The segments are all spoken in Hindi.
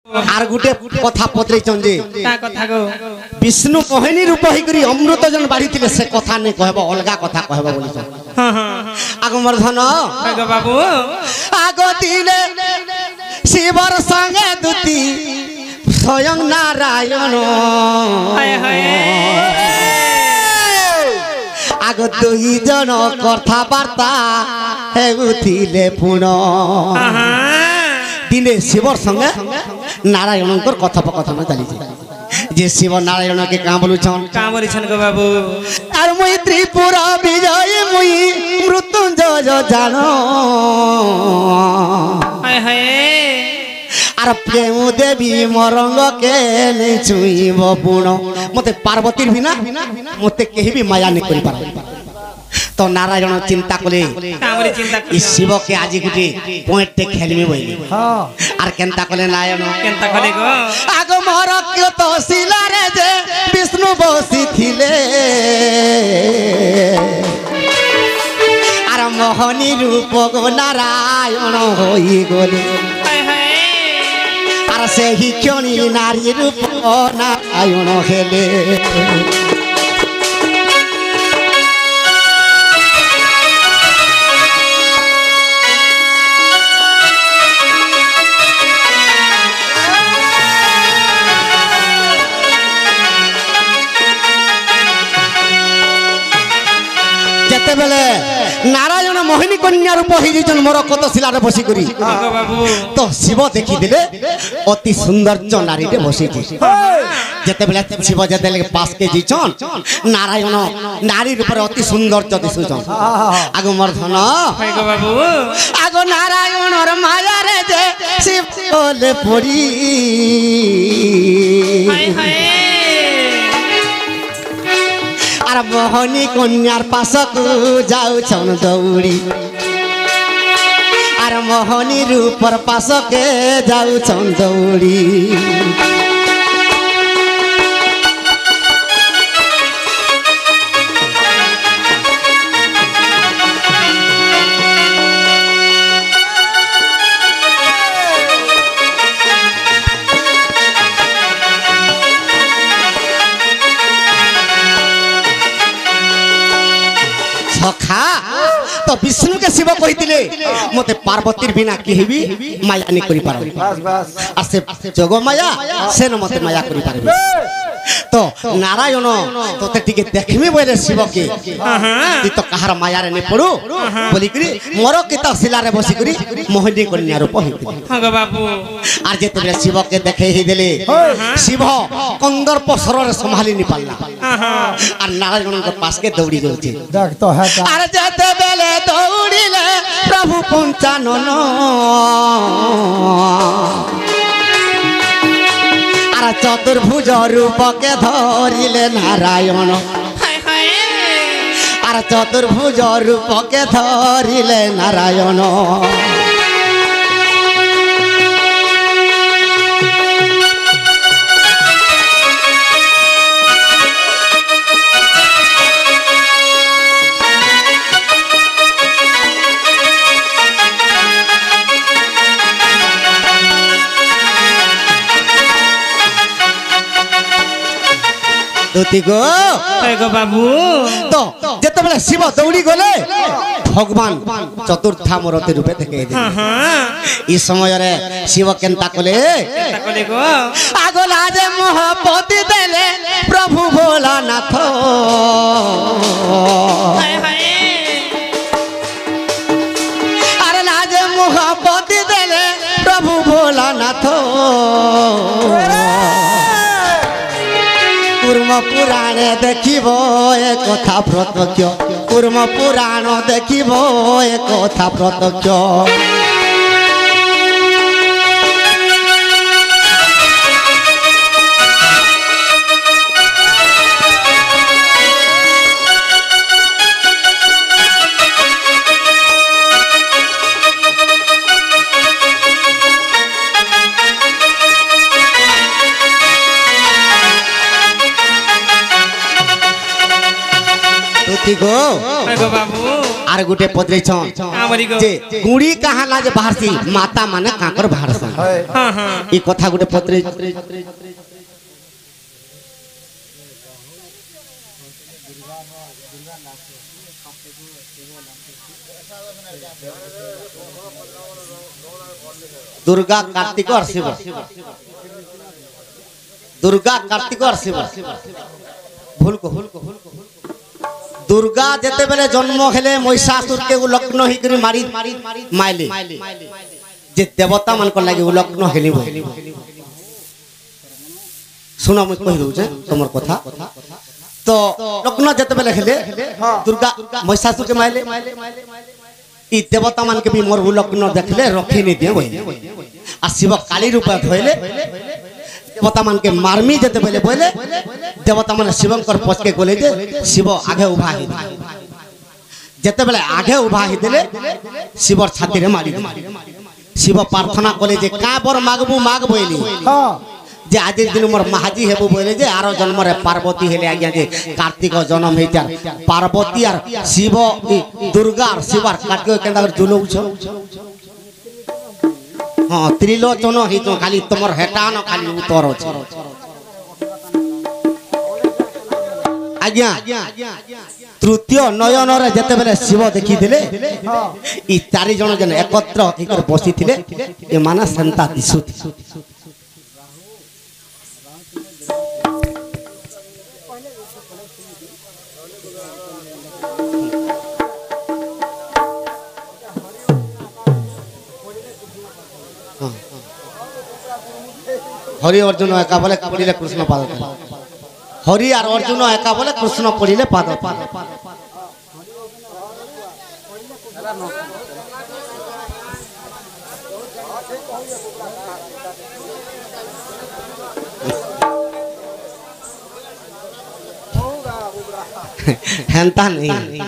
आर गुटे कथा पत्रेचन जे का कथा गो विष्णु मोहिनी रूप होई करी अमृत जन बाड़ी थिले से कथा ने कहबो अलगा कथा कहबो बोलिछन। हां हां आगो मर्धन गो बाबू आगो दिले शिवर संगे दुती स्वयं नारायण हाय हाय आगो दुई जन कथा वार्ता हेउथिले पुण दिने शिवर संगे नारायण कथोपकथन चली जे शिव नारायण के का बोलुछन गो बाबू आर मुई त्रिपुरा विजय मुई मृत्युंजय जानो हाय हाय आर प्रेम देवी मरंग के नहीं छुईब पुण मते पार्वतीर बिना मते केही भी माया नहीं करि पारा तो नारायण चिंता कले इस शिव के आज गुटे पॉइंट टे खेलमी बोली हां आर केनता कले नारायण केनता कले गो आगो मोर के तो शिला रे जे विष्णु बसी थिले आर मोहनी रूप गो नारायण होई गले हाय हाय आर से ही क्योनी नारी रूप नारायण हेले नारायण मोहिनी कन्या रूप होइजन मोर कत शिला रे बसी करी तो शिव देखि दिले अति सुंदर नारी रे बसी जेते बेले शिव जेते लगे पास के जीचन नारायण नारी रूप रे अति सुंदर दिसुचन आगो मर्धन गो बाबू आगो नारायण और माया रे जे शिव ले पड़ी हाय हाय आर मोहनी कन्यार पासक जाऊ छन दौड़ी आर मोहनी रूपर पासके जाऊ छन दौड़ी सखा तो विष्णु के शिव कहितिले मते पार्वतीर बिना केहिबी माया नहीं करि पारो बस बस आ से जोग माया से न मते माया करि पारबे तो नारायण तोते टिके देखबे बोले शिव के ती तो कहार माया रे नहीं पड़ू बोली करी मोर किता शिला रे बसी करी मोहिनी कन्या रूप होइतिले हां गो बाबू आर जेते बेले शिव के देखे ही देले शिव कंदर पसर रे संभाली नहीं पाला आर नारायण के पास के दौड़ी जाउची देख तो है आर जेते बेले दौड़ीले प्रभु पंचानन आर चतुर्भुज रूप के धरिले नारायण हाय हाय आर चतुर्भुज रूप के धरिले नारायण गो बाबू तो जेते बेले शिव दौड़ी गले भगवान चतुर्था मूर्ति रूपे देखे इस समय रे शिव केनता कले गो आगो लाजे मोहपति देले प्रभु भोलानाथ हाय हाय अरे लाजे मोहपति देले प्रभु भोलानाथ कूर्म पुराणे देखिबो ए कथा प्रत्यक्ष कूर्म पुराण देखिबो ए कथा प्रत्यक्ष गो बाबू आर गुटे पदरेछन हमरी गो जे गुड़ी कहाँ ला जे बाहरसी माता माने काकर बाहरसन हां हां ई कथा गुटे पदरे दुर्गा कार्तिक और शिव दुर्गा कार्तिक और शिव भूल को दुर्गा जेते बेले जन्म हेले महिषासुर के लग्न ही करी मारी माइले जे देवता मान को लागे लग्न हेली सुनो मुझ कहि दउ छे तमर कथा तो लग्न जेते बेले हेले दुर्गा महिषासुर के माइले ई देवता मान के भी मोर लग्न देखले रखी नहीं दिए आ शिव काली रूप धोइले देवता मान के मारमी जेते बेले बोले देवता मान शिवंकर पछ के गोले जे शिव आगे उभा ही जेते बेले आगे उभा ही देले शिवर छाती रे मारी शिव प्रार्थना कोले जे का बर मागबू माग बोइली हां जे आज दिन मोर महाजी हेबू बोले जे आरो जन्म रे पार्वती हेले आज्ञा जे कार्तिक जन्म हेतार पार्वती आर शिव दुर्गा आर शिवर कार्तिक केंदा जुलौ छ हां त्रिलोचन ही तो खाली तमर हेटा न खाली उतर छ आज्ञा तृतीय नयन रे जेते बेले शिव देखि दिले ई चारि जण जन एकत्र होकर बसी थिले ए माना संता दिसु हरि अर्जुन एका बोले पड़िले कृष्ण पाद हरि और अर्जुन एका बोले कृष्ण पड़िले पाद हेंता नहीं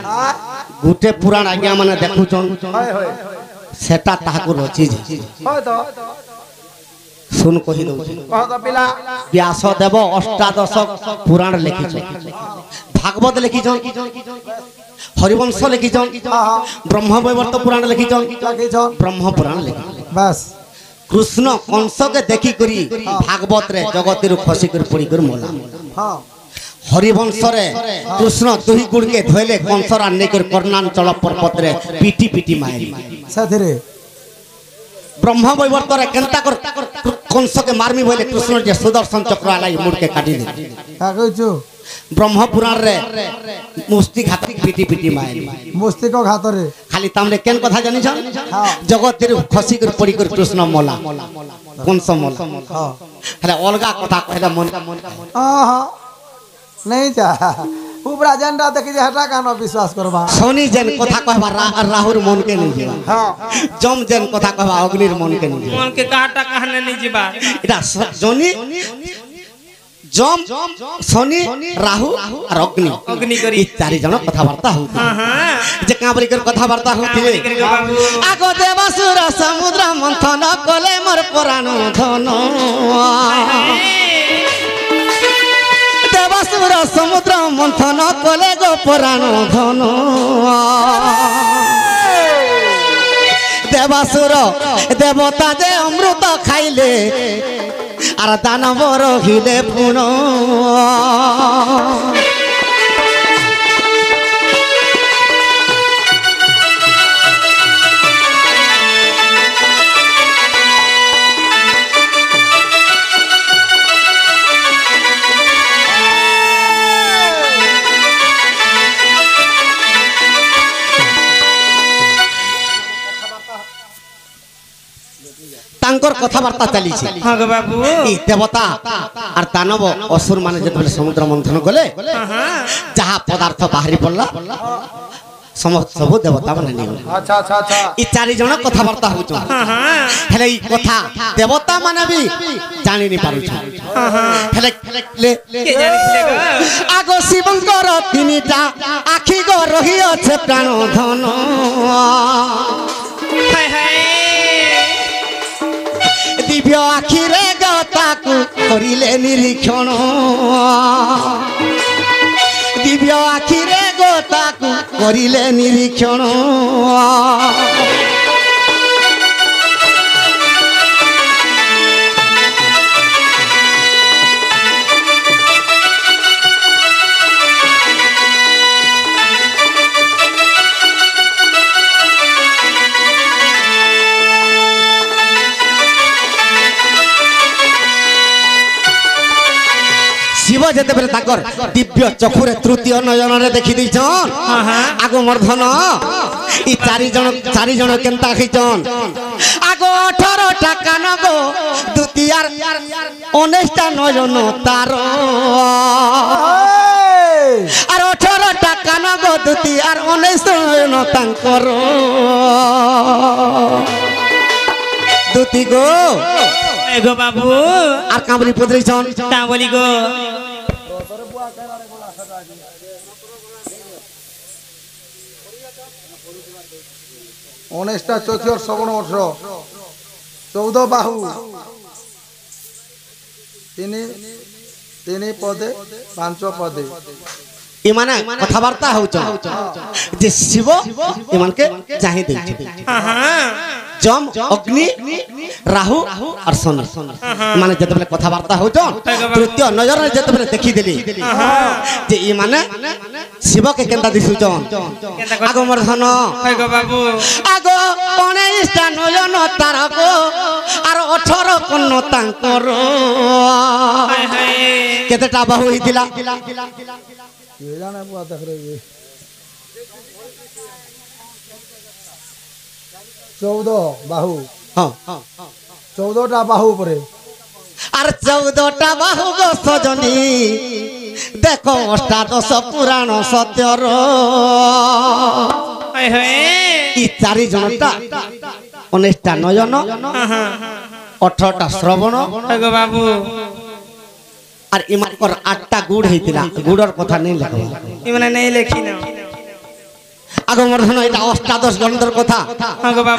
गुटे पुराण आज्ञा माने देखुचन सेटा ताहाको रची सुन कहि दउ व्यास देव अष्टादश पुराण लिखिछन भागवत लिखिछन हरिवंश लिखिछन ब्रह्म वैवर्त पुराण लिखिछन ब्रह्म पुराण लिखिछन बस कृष्ण कंस के देखि करी भागवत रे जगत रु खसी कर पड़ी कर मोला हां हरिवंश रे कृष्ण दुही गुड़ के धोइले कंसरा नेकर कर्णांचल पर्वत रे पीटी पीटी मारी साथरे ब्रह्म वैवर्त रे केनता कर कंस के मारमी बोले कृष्ण जे सुदर्शन चक्र आलाई मुड़ के काटी दे का कहछु ब्रह्म पुराण रे मुस्ती घाती पीटी पीटी मारी मुस्ती को घात रे खाली तामले केन कथा जानि छ जगत रे खसी कर पड़ी कर कृष्ण मोला कंस मोला हां हले अलगा कथा कहला मन हां नहीं जा उपरा जनरा देखि जे हटा कानो विश्वास करबा सोनी जन कथा कहबा राहुर मन के नहीं जीवा हां जम जन कथा कहबा अग्निर मन के नहीं मन के काटा कहने नहीं जीवा इटा जोनी जम सोनी राहु और अग्नि करी चारि जन कथा वार्ता हो हां हां जे काबरी कर कथा वार्ता होथिले आगो देवासुर समुद्र मंथन कले मोर पुराण धन देवासुर समुद्र मंथन कले गो पुराण धन देवासुर देवता जे अमृत खाइले आर दानव रहिले पुण तांकर कथावार्ता चली हां गो बाबू ई देवता और दानव असुर माने जत समुद्र मंथन गले जहा पदार्थ बाहरी पड़ला समस्त सब देवता माने नहीं अच्छा अच्छा अच्छा ई चारि जण कथावार्ता होचो हेले ई कथा देवता माने भी जानि नहीं पारु हेले ले के जानि ले गो आगो शिवंकर तीनटा आखी गो रही আছে प्राण धन हाय हाय दिव्य आखिरे गताकू करिले निरीक्षण दिव्य आखिरे गताकू করিলে নিরীক্ষণ শিব যেতেবেলে তাকর দিব্য চক্ষুরে তৃতীয় নয়ନରେ দেখি দিছন আগ মর্ধন ই চারি জন কেনতা খাইছন আগ 18টা কান গো দ্বিতীয়ার 19টা নয়ন তার আর 18টা কান গো দ্বিতীয়ার 19 নয়ন তাঙ্কর দুতি গো গো বাবু আর কামরি পদরিছন তা বলি গো উনিশটা চতুর শ্রবণ 14 বাহু তিনি পদে 5 পদে ইমানে কথাবার্তা হউছন যে শিব ইমানকে চাহি দেইছে জম অগ্নি রাহু আর শনি মানে যেতেবেলে কথাবার্তা হউছন তৃতীয় নজরে যেতেবেলে দেখি দেলি যে ইমানে শিবকে কেনতা দিছুছন আগ মর্ধন গো বাবু আগ 19টা নয়ন তারক আর 18 কন্ন তাঙ্কর কেতেটা বাহু হইতিলা কে জানে বুয়া দেখ রে 14 বাহু হ্যাঁ 14টা বাহু উপরে আর 14টা বাহু গো সজনী দেখো অষ্টাদশ পুরাণ সত্যর ই চারি জনটা 19টা নয়ন 18টা শ্রবণ গো বাবু আর ইমানকর 8টা গুড় হইতিলা গুড়র কথা নেই লেখা মানে নেই লেখি না আগমর্ধন এটা অষ্টাদশ গন্ধর কথা গো বাবু